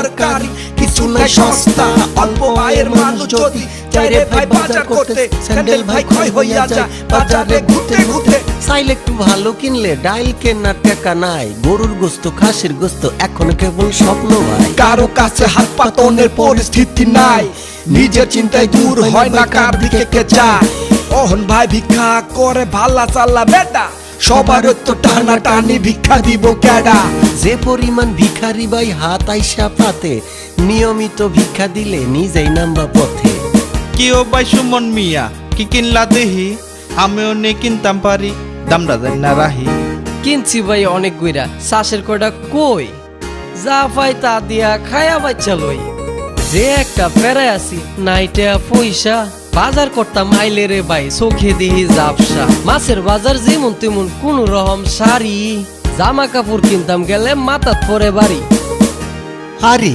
তরকারি কিছু নাই সস্তা অল্প আয়ের মানুষ যদি চাইরে ভাই বাজার করতে স্যান্ডেল ভাই ক্ষয় হইয়া যায় বাজারে ঘুরতে ঘুরতে। চাইলে একটু ভালো কিনলে ডাইল কেনার টাকা নাই, গরুর গোস্ত খাসির গোস্ত এখন কেবল স্বপ্ন ভাই। কারো কাছে হাত পাতনের পরিস্থিতি নাই, নিজের চিন্তায় দূর হয় না কার দিকে কে যায়। ওহন ভাই ভিক্ষা করে ভালা চাল্লা বেটা, সবার তো টানা টানি ভিক্ষা দিব কেডা। যে পরিমাণ ভিখারি ভাই হাত আইসা পাতে, নিয়মিত ভিক্ষা দিলে নিজেই নাম্বা পথে। কি ও ভাই সুমন মিয়া কি কিনলা দেহি, আমিও নে কিনতাম পারি দামটা দেন না রাহি। কিনছি ভাই অনেক গুইরা, শ্বাসের কয়টা কই, যা পাই তা দিয়া খায়া বাচ্চা লই। যে একটা পেরায় আছি নাইটা পয়সা, বাজার করতাম আইলে রে ভাই চোখে দিহি জাপসা। মাছের বাজার যেমন তেমন কোন রকম শাড়ি, জামা কাপড় কিনতাম গেলে মাথাত পরে বাড়ি। আরে